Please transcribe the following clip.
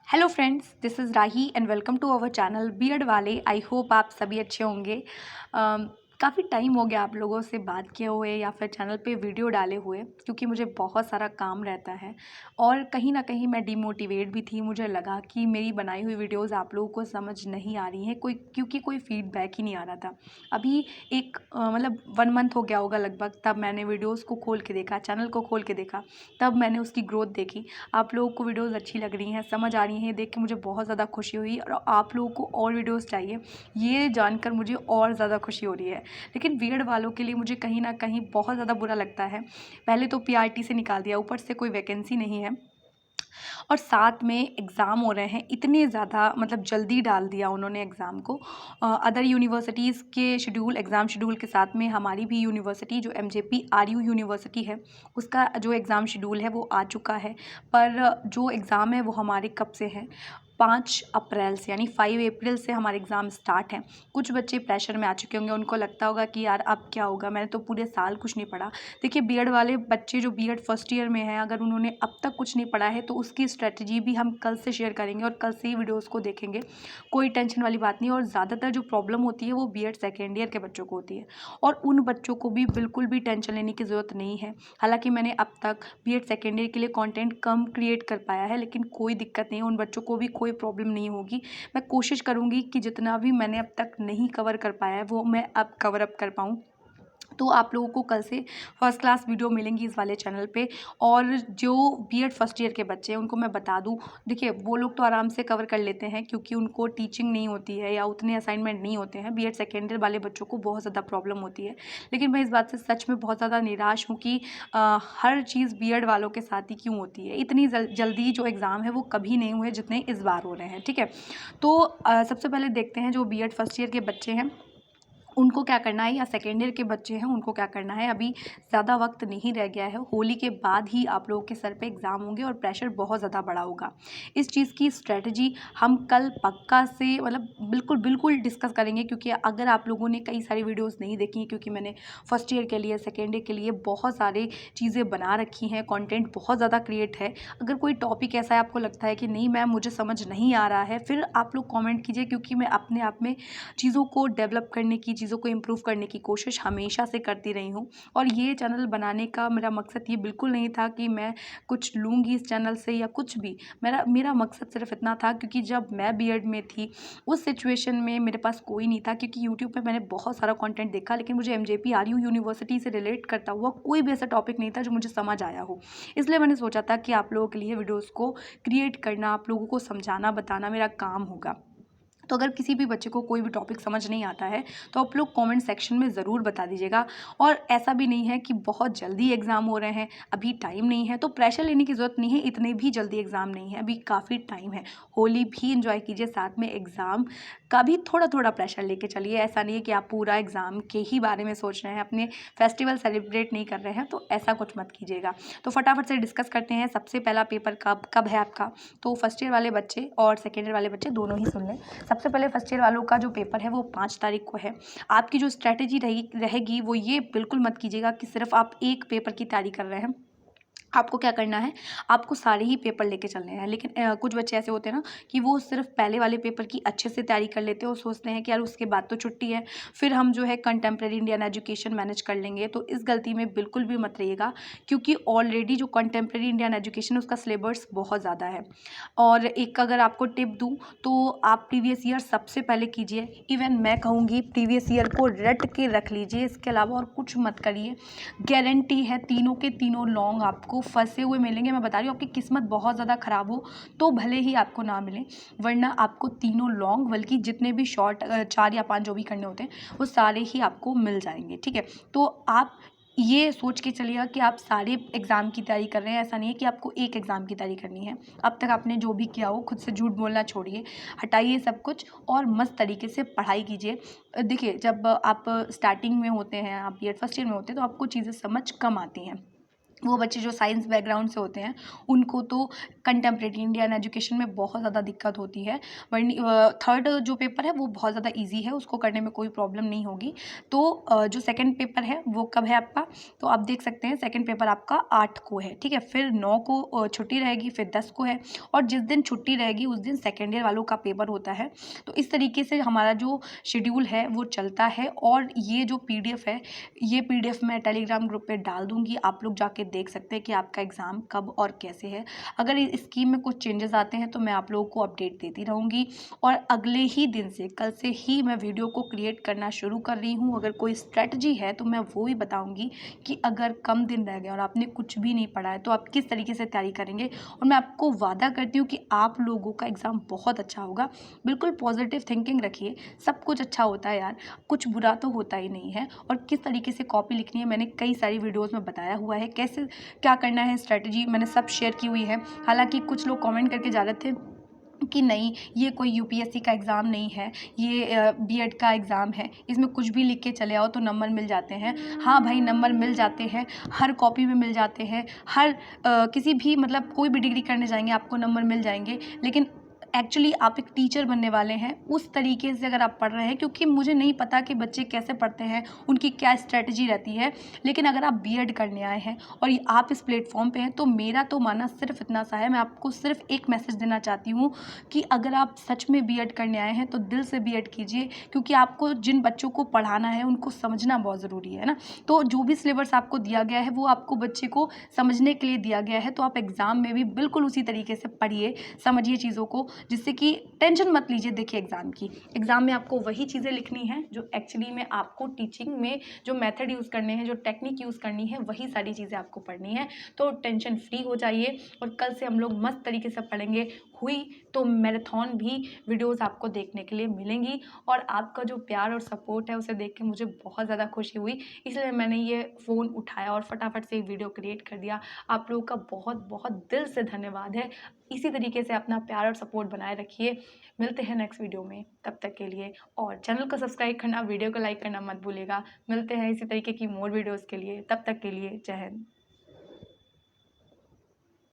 Hello friends, this is Rahi and welcome to our channel BEd वाले। I hope आप सभी अच्छे होंगे। काफ़ी टाइम हो गया आप लोगों से बात किए हुए या फिर चैनल पे वीडियो डाले हुए, क्योंकि मुझे बहुत सारा काम रहता है और कहीं ना कहीं मैं डिमोटिवेट भी थी। मुझे लगा कि मेरी बनाई हुई वीडियोस आप लोगों को समझ नहीं आ रही हैं क्योंकि कोई फीडबैक ही नहीं आ रहा था। अभी एक मतलब 1 मंथ हो गया होगा लगभग, तब मैंने वीडियोज़ को खोल के देखा, चैनल को खोल के देखा, तब मैंने उसकी ग्रोथ देखी। आप लोगों को वीडियोस अच्छी लग रही हैं, समझ आ रही हैं, देख के मुझे बहुत ज़्यादा खुशी हुई और आप लोगों को और वीडियोस चाहिए, ये जानकर मुझे और ज़्यादा खुशी हो रही है। लेकिन बीएड वालों के लिए मुझे कहीं न कहीं बहुत ज़्यादा बुरा लगता है। पहले तो पीआरटी से निकाल दिया, ऊपर से कोई वैकेंसी नहीं है और साथ में एग्ज़ाम हो रहे हैं। इतने ज़्यादा मतलब जल्दी डाल दिया उन्होंने एग्ज़ाम को। अदर यूनिवर्सिटीज़ के शेड्यूल, एग्ज़ाम शेड्यूल के साथ में हमारी भी यूनिवर्सिटी जो एमजेपी आरयू यूनिवर्सिटी है, उसका जो एग्ज़ाम शेड्यूल है वो आ चुका है। पर जो एग्ज़ाम है वो हमारे कब से है, 5 अप्रैल से, यानी 5 अप्रैल से हमारे एग्ज़ाम स्टार्ट हैं। कुछ बच्चे प्रेशर में आ चुके होंगे, उनको लगता होगा कि यार अब क्या होगा, मैंने तो पूरे साल कुछ नहीं पढ़ा। देखिए, बीएड वाले बच्चे जो बीएड फर्स्ट ईयर में हैं, अगर उन्होंने अब तक कुछ नहीं पढ़ा है तो उसकी स्ट्रेटजी भी हम कल से शेयर करेंगे और कल से ही वीडियोज़ को देखेंगे। कोई टेंशन वाली बात नहीं। और ज़्यादातर जो प्रॉब्लम होती है वो बीएड सेकेंड ईयर के बच्चों को होती है और उन बच्चों को भी बिल्कुल भी टेंशन लेने की ज़रूरत नहीं है। हालांकि मैंने अब तक बीएड सेकेंड ईयर के लिए कंटेंट कम क्रिएट कर पाया है, लेकिन कोई दिक्कत नहीं है, उन बच्चों को भी कोई प्रॉब्लम नहीं होगी। मैं कोशिश करूँगी कि जितना भी मैंने अब तक नहीं कवर कर पाया है वो मैं अब कवर अप कर पाऊँ। तो आप लोगों को कल से फर्स्ट क्लास वीडियो मिलेंगी इस वाले चैनल पे। और जो बीएड फर्स्ट ईयर के बच्चे हैं उनको मैं बता दूं, देखिए वो लोग तो आराम से कवर कर लेते हैं क्योंकि उनको टीचिंग नहीं होती है या उतने असाइनमेंट नहीं होते हैं। बीएड सेकेंड ईयर वाले बच्चों को बहुत ज़्यादा प्रॉब्लम होती है। लेकिन मैं इस बात से सच में बहुत ज़्यादा निराश हूँ कि हर चीज़ बीएड वालों के साथ ही क्यों होती है। इतनी जल्दी जो एग्ज़ाम है वो कभी नहीं हुए जितने इस बार हो रहे हैं। ठीक है, तो सबसे पहले देखते हैं जो बीएड फर्स्ट ईयर के बच्चे हैं उनको क्या करना है, या सेकेंड ईयर के बच्चे हैं उनको क्या करना है। अभी ज़्यादा वक्त नहीं रह गया है, होली के बाद ही आप लोगों के सर पे एग्ज़ाम होंगे और प्रेशर बहुत ज़्यादा बड़ा होगा। इस चीज़ की स्ट्रेटजी हम कल पक्का से मतलब बिल्कुल डिस्कस करेंगे, क्योंकि अगर आप लोगों ने कई सारी वीडियोस नहीं देखी, क्योंकि मैंने फर्स्ट ईयर के लिए, सेकेंड ईयर के लिए बहुत सारी चीज़ें बना रखी हैं, कंटेंट बहुत ज़्यादा क्रिएट है। अगर कोई टॉपिक ऐसा है आपको लगता है कि नहीं मैम मुझे समझ नहीं आ रहा है, फिर आप लोग कॉमेंट कीजिए, क्योंकि मैं अपने आप में चीज़ों को डेवलप करने की, चीज़ों को इम्प्रूव करने की कोशिश हमेशा से करती रही हूँ। और ये चैनल बनाने का मेरा मकसद ये बिल्कुल नहीं था कि मैं कुछ लूँगी इस चैनल से या कुछ भी। मेरा मकसद सिर्फ इतना था, क्योंकि जब मैं बीएड में थी उस सिचुएशन में मेरे पास कोई नहीं था, क्योंकि यूट्यूब पे मैंने बहुत सारा कंटेंट देखा, लेकिन मुझे एमजेपी आरयू यूनिवर्सिटी से रिलेट करता हुआ कोई भी ऐसा टॉपिक नहीं था जो मुझे समझ आया हो। इसलिए मैंने सोचा था कि आप लोगों के लिए वीडियोज़ को क्रिएट करना, आप लोगों को समझाना, बताना मेरा काम होगा। तो अगर किसी भी बच्चे को कोई भी टॉपिक समझ नहीं आता है तो आप लोग कमेंट सेक्शन में ज़रूर बता दीजिएगा। और ऐसा भी नहीं है कि बहुत जल्दी एग्ज़ाम हो रहे हैं, अभी टाइम नहीं है, तो प्रेशर लेने की ज़रूरत नहीं है। इतने भी जल्दी एग्ज़ाम नहीं है, अभी काफ़ी टाइम है। होली भी इंजॉय कीजिए, साथ में एग्ज़ाम का भी थोड़ा थोड़ा प्रेशर लेके चलिए। ऐसा नहीं है कि आप पूरा एग्ज़ाम के ही बारे में सोच रहे हैं, अपने फेस्टिवल सेलिब्रेट नहीं कर रहे हैं, तो ऐसा कुछ मत कीजिएगा। तो फटाफट से डिस्कस करते हैं, सबसे पहला पेपर कब कब है आपका। तो फर्स्ट ईयर वाले बच्चे और सेकेंड ईयर वाले बच्चे दोनों ही सुन लें। सबसे पहले फर्स्ट ईयर वालों का जो पेपर है वो 5 तारीख को है। आपकी जो स्ट्रैटेजी रहेगी वो ये बिल्कुल मत कीजिएगा कि सिर्फ आप एक पेपर की तैयारी कर रहे हैं। आपको क्या करना है, आपको सारे ही पेपर लेके चलने हैं। लेकिन कुछ बच्चे ऐसे होते हैं ना कि वो सिर्फ पहले वाले पेपर की अच्छे से तैयारी कर लेते हैं और सोचते हैं कि यार उसके बाद तो छुट्टी है, फिर हम जो है कंटेम्प्रेरी इंडियन एजुकेशन मैनेज कर लेंगे। तो इस गलती में बिल्कुल भी मत रहिएगा, क्योंकि ऑलरेडी जो कंटेम्प्रेरी इंडियन एजुकेशन है उसका सिलेबस बहुत ज़्यादा है। और एक अगर आपको टिप दूँ तो आप प्रीवियस ईयर सबसे पहले कीजिए। इवन मैं कहूँगी प्रीवियस ईयर को रट के रख लीजिए, इसके अलावा और कुछ मत करिए। गारंटी है तीनों के तीनों लॉन्ग आपको फंसे हुए मिलेंगे। मैं बता रही हूँ, आपकी किस्मत बहुत ज़्यादा ख़राब हो तो भले ही आपको ना मिले, वरना आपको तीनों लॉन्ग, बल्कि जितने भी शॉर्ट 4 या 5 जो भी करने होते हैं वो सारे ही आपको मिल जाएंगे। ठीक है, तो आप ये सोच के चलिएगा कि आप सारे एग्ज़ाम की तैयारी कर रहे हैं। ऐसा नहीं है कि आपको एक एग्ज़ाम की तैयारी करनी है। अब तक आपने जो भी किया हो, खुद से झूठ बोलना छोड़िए, हटाइए सब कुछ और मस्त तरीके से पढ़ाई कीजिए। देखिए, जब आप स्टार्टिंग में होते हैं, आप बीएड फर्स्ट ईयर में होते हैं, तो आपको चीज़ें समझ कम आती हैं। वो बच्चे जो साइंस बैकग्राउंड से होते हैं उनको तो कंटेम्प्रेरी इंडियन एजुकेशन में बहुत ज़्यादा दिक्कत होती है। वरनी थर्ड जो पेपर है वो बहुत ज़्यादा इजी है, उसको करने में कोई प्रॉब्लम नहीं होगी। तो जो सेकंड पेपर है वो कब है आपका, तो आप देख सकते हैं सेकंड पेपर आपका 8 को है, ठीक है। फिर 9 को छुट्टी रहेगी, फिर 10 को है, और जिस दिन छुट्टी रहेगी उस दिन सेकेंड ईयर वालों का पेपर होता है। तो इस तरीके से हमारा जो शेड्यूल है वो चलता है। और ये जो PDF है, ये PDF मैं टेलीग्राम ग्रुप पे डाल दूँगी, आप लोग जाके देख सकते हैं कि आपका एग्ज़ाम कब और कैसे है। अगर इस स्कीम में कुछ चेंजेस आते हैं तो मैं आप लोगों को अपडेट देती रहूँगी। और अगले ही दिन से, कल से ही मैं वीडियो को क्रिएट करना शुरू कर रही हूँ। अगर कोई स्ट्रैटेजी है तो मैं वो भी बताऊँगी कि अगर कम दिन रह गए और आपने कुछ भी नहीं पढ़ा है तो आप किस तरीके से तैयारी करेंगे। और मैं आपको वादा करती हूँ कि आप लोगों का एग्ज़ाम बहुत अच्छा होगा। बिल्कुल पॉजिटिव थिंकिंग रखिए, सब कुछ अच्छा होता है यार, कुछ बुरा तो होता ही नहीं है। और किस तरीके से कॉपी लिखनी है मैंने कई सारी वीडियोज़ में बताया हुआ है, कैसे क्या करना है, स्ट्रैटेजी मैंने सब शेयर की हुई है। हालांकि कुछ लोग कमेंट करके जा रहे थे कि नहीं ये कोई UPSC का एग्ज़ाम नहीं है, ये B.Ed का एग्ज़ाम है, इसमें कुछ भी लिख के चले आओ तो नंबर मिल जाते हैं। हाँ भाई, नंबर मिल जाते हैं, हर कॉपी में मिल जाते हैं, हर किसी भी मतलब कोई भी डिग्री करने जाएंगे आपको नंबर मिल जाएंगे। लेकिन एक्चुअली आप एक टीचर बनने वाले हैं उस तरीके से अगर आप पढ़ रहे हैं, क्योंकि मुझे नहीं पता कि बच्चे कैसे पढ़ते हैं, उनकी क्या स्ट्रैटेजी रहती है। लेकिन अगर आप B.Ed करने आए हैं और ये आप इस प्लेटफॉर्म पे हैं तो मेरा तो मानना सिर्फ इतना सा है, मैं आपको सिर्फ एक मैसेज देना चाहती हूँ कि अगर आप सच में B.Ed करने आए हैं तो दिल से B.Ed कीजिए। क्योंकि आपको जिन बच्चों को पढ़ाना है उनको समझना बहुत ज़रूरी है ना। तो जो भी सिलेबस आपको दिया गया है वो आपको बच्चे को समझने के लिए दिया गया है, तो आप एग्ज़ाम में भी बिल्कुल उसी तरीके से पढ़िए, समझिए चीज़ों को, जिससे कि टेंशन मत लीजिए। देखिए एग्ज़ाम की, एग्ज़ाम में आपको वही चीज़ें लिखनी है जो एक्चुअली में आपको टीचिंग में जो मेथड यूज़ करने हैं, जो टेक्निक यूज़ करनी है, वही सारी चीज़ें आपको पढ़नी है। तो टेंशन फ्री हो जाइए और कल से हम लोग मस्त तरीके से पढ़ेंगे। हुई तो मैराथन भी वीडियोस आपको देखने के लिए मिलेंगी। और आपका जो प्यार और सपोर्ट है उसे देख के मुझे बहुत ज़्यादा खुशी हुई, इसलिए मैंने ये फ़ोन उठाया और फटाफट से एक वीडियो क्रिएट कर दिया। आप लोगों का बहुत बहुत दिल से धन्यवाद है। इसी तरीके से अपना प्यार और सपोर्ट बनाए रखिए। मिलते हैं नेक्स्ट वीडियो में, तब तक के लिए। और चैनल को सब्सक्राइब करना, वीडियो को लाइक करना मत भूलिएगा। मिलते हैं इसी तरीके की मोर वीडियोज़ के लिए, तब तक के लिए जय हिंद।